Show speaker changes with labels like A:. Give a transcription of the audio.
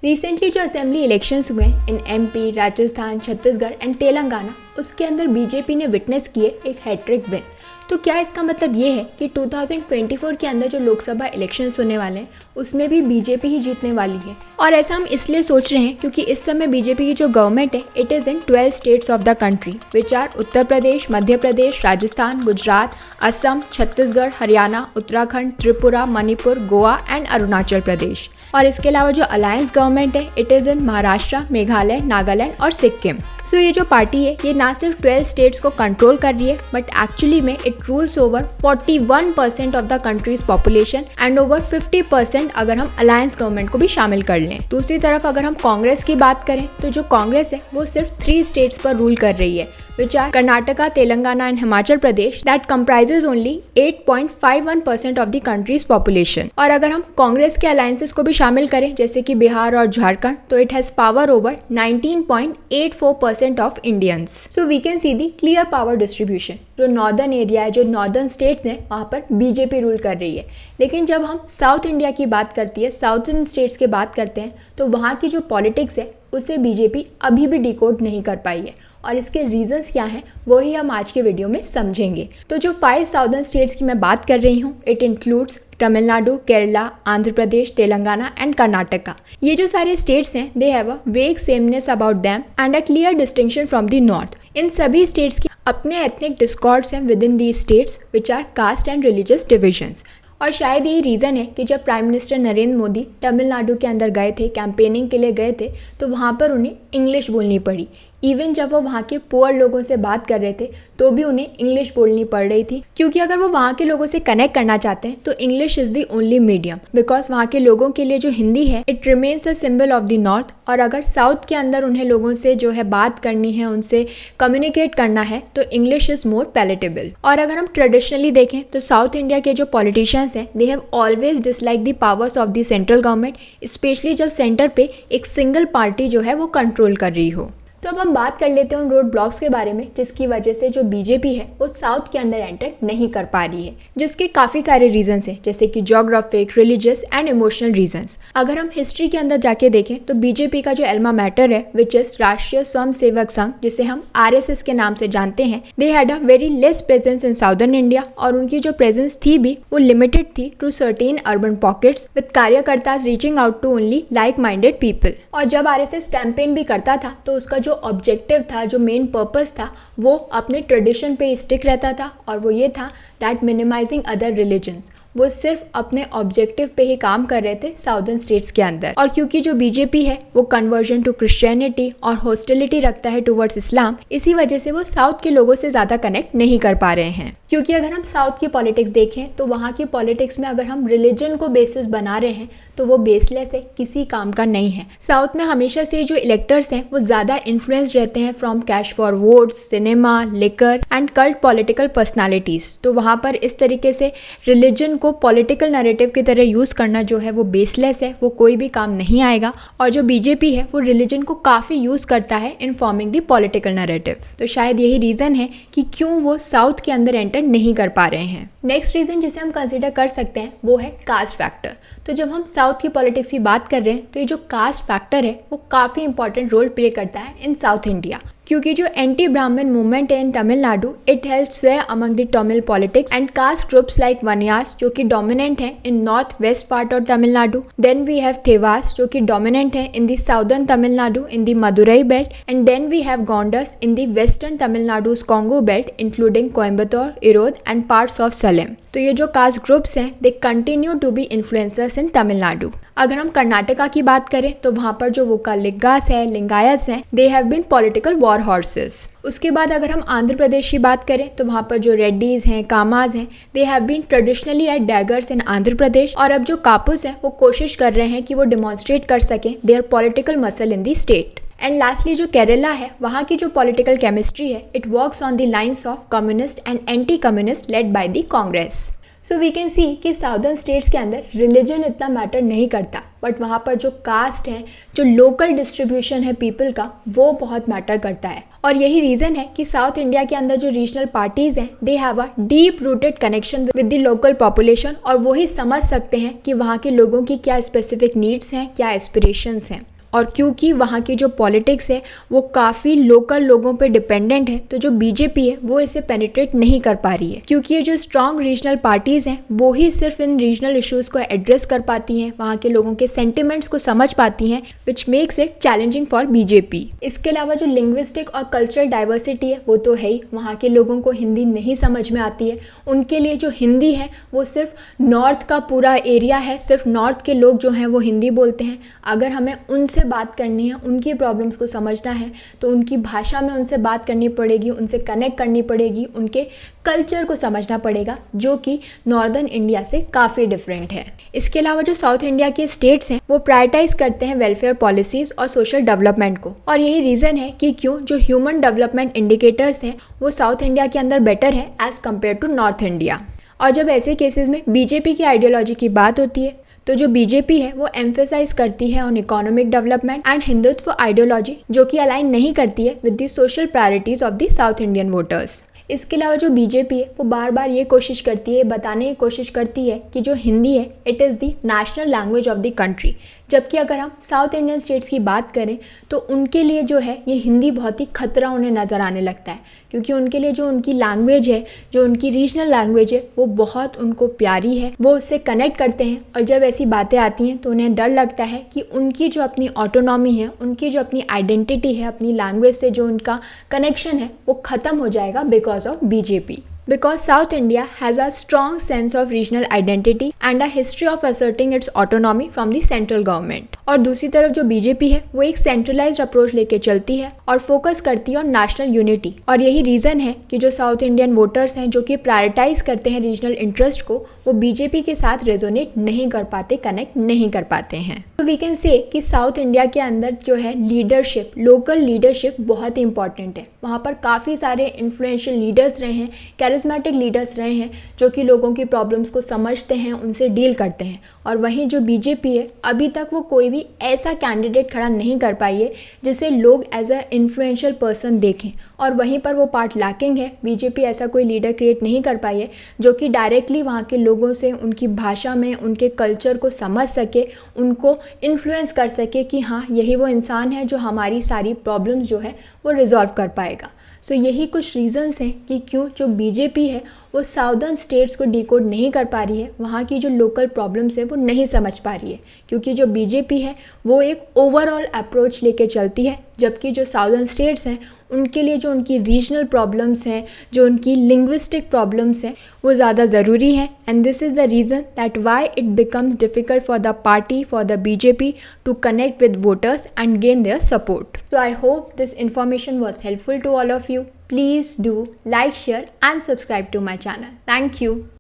A: Recently जो assembly elections हुए in MP, Rajasthan, Chhattisgarh and Telangana, उसके अंदर बीजेपी ने विटनेस किए एक हैट्रिक विन। तो क्या इसका मतलब ये है कि 2024 के अंदर जो लोकसभा इलेक्शंस होने वाले हैं उसमें भी बीजेपी ही जीतने वाली है? और ऐसा हम इसलिए सोच रहे हैं क्योंकि इस समय बीजेपी की जो गवर्नमेंट है it is in 12 states of the country which are Uttar Pradesh, Madhya Pradesh, Rajasthan, Gujarat, Assam, Chhattisgarh, Haryana, Uttarakhand, Tripura, Manipur, Goa and Arunachal Pradesh. और इसके अलावा जो अलायंस गवर्नमेंट है it is in Maharashtra, Meghalaya, Nagaland और सिक्किम। सो ये जो पार्टी है ये ना सिर्फ 12 स्टेट्स को कंट्रोल कर रही है बट एक्चुअली में it rules over 41% of the countries population and over 50% अगर हम अलायंस गवर्नमेंट को भी शामिल कर लें। दूसरी तरफ अगर हम कांग्रेस की बात करें तो जो कांग्रेस है वो सिर्फ 3 स्टेट्स पर रूल कर रही है which are Karnataka, Telangana and Himachal Pradesh that comprises only 8.51% of the country's population। और अगर हम कांग्रेस के अलायंसेस को भी शामिल करें जैसे कि बिहार और झारखंड तो it has power over 19.84% of Indians. So we can see the clear power distribution. जो नॉर्दर्न एरिया है, जो नॉर्दर्न स्टेट्स हैं वहाँ पर बीजेपी रूल कर रही है। लेकिन जब हम साउथ इंडिया की बात करती है, साउथर्न स्टेट्स की बात करते हैं तो वहाँ की जो पॉलिटिक्स है उसे बीजेपी अभी भी डिकोड नहीं कर पाई है। और इसके रीजंस क्या हैं वो ही हम आज के वीडियो में समझेंगे। तो जो 5 साउदर्न स्टेट्स की मैं बात कर रही हूँ it includes Tamil Nadu, Kerala, Andhra Pradesh, Telangana and Karnataka. ये जो सारे स्टेट्स हैं they have a vague sameness about them and a clear distinction from the north. इन सभी स्टेट्स के अपने एथनिक डिस्कॉर्ड्स हैं within the states which are caste and religious divisions. और शायद यही रीज़न है कि जब प्राइम मिनिस्टर नरेंद्र मोदी तमिलनाडु के अंदर गए थे, कैंपेनिंग के लिए गए थे, तो वहाँ पर उन्हें इंग्लिश बोलनी पड़ी। इवन जब वो वहाँ के पुअर लोगों से बात कर रहे थे तो भी उन्हें इंग्लिश बोलनी पड़ रही थी, क्योंकि अगर वो वहाँ के लोगों से कनेक्ट करना चाहते हैं तो English is the only medium, because वहाँ के लोगों के लिए जो हिंदी है it remains a symbol of the north. और अगर साउथ के अंदर उन्हें लोगों से जो है बात करनी है, उनसे कम्युनिकेट करना है तो इंग्लिश इज़ मोर पैलेटेबल। और अगर हम ट्रेडिशनली देखें तो साउथ इंडिया के जो पॉलिटिशियंस हैं they have always dislike the powers of the central government, specially जब सेंटर पे एक सिंगल पार्टी जो है वो कंट्रोल कर रही हो। तो अब हम बात कर लेते हैं उन रोड ब्लॉक्स के बारे में जिसकी वजह से जो बीजेपी है वो साउथ के अंदर एंटर नहीं कर पा रही है, जिसके काफ़ी सारे रीजंस हैं जैसे कि geographic, religious and emotional reasons. अगर हम हिस्ट्री के अंदर जाके देखें तो बीजेपी का जो एल्मा मैटर है विच इज राष्ट्रीय स्वयं सेवक संघ, जिसे हम RSS के नाम से जानते हैं, they had a very less presence in southern India. और उनकी जो प्रेजेंस थी भी वो लिमिटेड थी to certain urban pockets with कार्यकर्ताज reaching out to only like minded people. और जब RSS कैंपेन भी करता था तो उसका जो ऑब्जेक्टिव था, जो मेन पर्पस था, वो अपने ट्रेडिशन पे स्टिक रहता था और वो ये था दैट मिनिमाइजिंग अदर रिलीजन्स। वो सिर्फ अपने ऑब्जेक्टिव पे ही काम कर रहे थे साउदर्न स्टेट्स के अंदर। और क्योंकि जो बीजेपी है वो कन्वर्जन टू क्रिश्चियनिटी और हॉस्टिलिटी रखता है टुवर्ड्स इस्लाम, इसी वजह से वो साउथ के लोगों से ज़्यादा कनेक्ट नहीं कर पा रहे हैं। क्योंकि अगर हम साउथ की पॉलिटिक्स देखें तो वहाँ की पॉलिटिक्स में अगर हम रिलीजन को बेसिस बना रहे हैं तो वो बेसलेस है, किसी काम का नहीं है। साउथ में हमेशा से जो इलेक्टर्स हैं वो ज़्यादा इन्फ्लुएंस रहते हैं from cash for votes, cinema, liquor and cult political personalities. तो वहाँ पर इस तरीके से रिलीजन को पॉलिटिकल नैरेटिव की तरह यूज़ करना जो है वो बेसलेस है, वो कोई भी काम नहीं आएगा। और जो बीजेपी है वो रिलीजन को काफ़ी यूज़ करता है in forming the political narrative. तो शायद यही रीज़न है कि क्यों वो साउथ के अंदर एंटर नहीं कर पा रहे हैं। नेक्स्ट रीज़न जिसे हम कंसिडर कर सकते हैं वो है कास्ट फैक्टर। तो जब हम साउथ की पॉलिटिक्स की बात कर रहे हैं तो ये जो कास्ट फैक्टर है वो काफ़ी इंपॉर्टेंट रोल प्ले करता है इन साउथ इंडिया, क्योंकि जो एंटी ब्राह्मण मूवमेंट है in Tamil Nadu it help sway among the Tamil politics and caste groups like Vanniyars जो कि डोमिनेंट है in north west part of Tamil Nadu. Then we have Thevars जो कि डोमिनेंट है in the southern Tamil Nadu in the Madurai belt. And then we have Gounders in the western Tamil Nadu's Kongu belt including Coimbatore, Erode and parts of Salem. तो ये जो caste groups हैं they continue to be influencers इन तमिलनाडु। अगर हम कर्नाटका की बात करें तो वहाँ पर जो वोकालिगास है, लिंगायस हैं, they have been political war horses. उसके बाद अगर हम आंध्र प्रदेश की बात करें तो वहाँ पर जो रेड्डीज हैं, कामाज हैं, they have been traditionally at daggers in Andhra Pradesh. और अब जो कापुस हैं वो कोशिश कर रहे हैं कि वो डिमॉन्स्ट्रेट कर सकें their political muscle in the state. And lastly जो केरला है वहाँ की जो पॉलिटिकल केमिस्ट्री है it works on the lines of communist and anti communist led by the Congress. So we can see कि साउदर्न स्टेट्स के अंदर रिलीजन इतना मैटर नहीं करता, बट वहाँ पर जो कास्ट है, जो लोकल डिस्ट्रीब्यूशन है पीपल का, वो बहुत मैटर करता है। और यही रीज़न है कि साउथ इंडिया के अंदर जो रीजनल पार्टीज़ हैं, they have a deep rooted connection with the local population, और वही समझ सकते हैं कि वहाँ के लोगों की क्या स्पेसिफिक नीड्स हैं, क्या एस्पिरेशंस हैं। और क्योंकि वहाँ की जो पॉलिटिक्स है वो काफ़ी लोकल लोगों पे डिपेंडेंट है, तो जो बीजेपी है वो इसे पेनिट्रेट नहीं कर पा रही है, क्योंकि ये जो स्ट्रॉन्ग रीजनल पार्टीज़ हैं वो ही सिर्फ इन रीजनल इश्यूज़ को एड्रेस कर पाती हैं, वहाँ के लोगों के सेंटिमेंट्स को समझ पाती हैं, which makes it challenging for BJP. इसके अलावा जो लिंग्विस्टिक और कल्चरल डाइवर्सिटी है वो तो है ही, वहाँ के लोगों को हिंदी नहीं समझ में आती है। उनके लिए जो हिंदी है वो सिर्फ नॉर्थ का पूरा एरिया है, सिर्फ नॉर्थ के लोग जो हैं वो हिंदी बोलते हैं। अगर हमें उनसे बात करनी है, उनकी प्रॉब्लम्स को समझना है, तो उनकी भाषा में उनसे बात करनी पड़ेगी, उनसे कनेक्ट करनी पड़ेगी, उनके कल्चर को समझना पड़ेगा, जो कि नॉर्दर्न इंडिया से काफ़ी डिफरेंट है। इसके अलावा जो साउथ इंडिया के स्टेट्स हैं वो प्रायोरिटाइज करते हैं वेलफेयर पॉलिसीज़ और सोशल डेवलपमेंट को, और यही रीज़न है कि क्यों जो ह्यूमन डेवलपमेंट इंडिकेटर्स हैं वो साउथ इंडिया के अंदर बेटर है as compare to north India. और जब ऐसे केसेस में बीजेपी की आइडियोलॉजी की बात होती है, तो जो बीजेपी है वो एम्फेसाइज करती है on economic development and Hindutva ideology, जो कि अलाइन नहीं करती है with the social priorities of the south Indian voters. इसके अलावा जो बीजेपी है वो बार बार ये कोशिश करती है, बताने की कोशिश करती है कि जो हिंदी है it is the national language of the country, जबकि अगर हम साउथ इंडियन स्टेट्स की बात करें तो उनके लिए जो है ये हिंदी बहुत ही खतरा उन्हें नज़र आने लगता है, क्योंकि उनके लिए जो उनकी लैंग्वेज है, जो उनकी रीजनल लैंग्वेज है, वो बहुत उनको प्यारी है, वो उससे कनेक्ट करते हैं। और जब ऐसी बातें आती हैं तो उन्हें डर लगता है कि उनकी जो अपनी ऑटोनॉमी है, उनकी जो अपनी आइडेंटिटी है, अपनी लैंग्वेज से जो उनका कनेक्शन है वो ख़त्म हो जाएगा because of BJP. Because South India has a strong sense of regional identity and a history of asserting its autonomy from the central government. और दूसरी तरफ जो बीजेपी है वो एक सेंट्रलाइज्ड अप्रोच लेके चलती है और फोकस करती है ऑन नेशनल यूनिटी। और यही रीज़न है कि जो साउथ इंडियन वोटर्स हैं जो कि प्रायोरिटाइज करते हैं रीजनल इंटरेस्ट को, वो बीजेपी के साथ रेजोनेट नहीं कर पाते, कनेक्ट नहीं कर पाते हैं। तो वी कैन से कि साउथ इंडिया के अंदर जो है लीडरशिप, लोकल लीडरशिप बहुत ही इंपॉर्टेंट है। वहाँ पर काफ़ी सारे इन्फ्लुएंशियल लीडर्स रहे हैं, कैरिज्मेटिक लीडर्स रहे हैं, जो कि लोगों की प्रॉब्लम्स को समझते हैं, उनसे डील करते हैं। और वहीं जो बीजेपी है, अभी तक वो कोई भी ऐसा कैंडिडेट खड़ा नहीं कर पाई है जिसे लोग एज अ इन्फ्लुएंशियल पर्सन देखें, और वहीं पर वो पार्ट लैकिंग है। बीजेपी ऐसा कोई लीडर क्रिएट नहीं कर पाई है जो कि डायरेक्टली वहाँ के लोगों से उनकी भाषा में, उनके कल्चर को समझ सके, उनको इन्फ्लुएंस कर सके कि हाँ यही वो इंसान है जो हमारी सारी प्रॉब्लम्स जो है वो रिजॉल्व कर पाएगा। सो यही कुछ रीजंस हैं कि क्यों जो बीजेपी है वो साउदर्न स्टेट्स को डिकोड नहीं कर पा रही है, वहाँ की जो लोकल प्रॉब्लम्स है वो नहीं समझ पा रही है, क्योंकि जो बीजेपी है वो एक ओवरऑल अप्रोच लेके चलती है, जबकि जो साउदर्न स्टेट्स हैं उनके लिए जो उनकी रीजनल प्रॉब्लम्स हैं, जो उनकी लिंग्विस्टिक प्रॉब्लम्स हैं, वो ज़्यादा ज़रूरी हैं। And this is the reason that why it becomes difficult for the party, for the BJP to connect with voters and gain their support. So I hope this information was helpful to all of you. Please do like, share and subscribe to my channel. Thank you.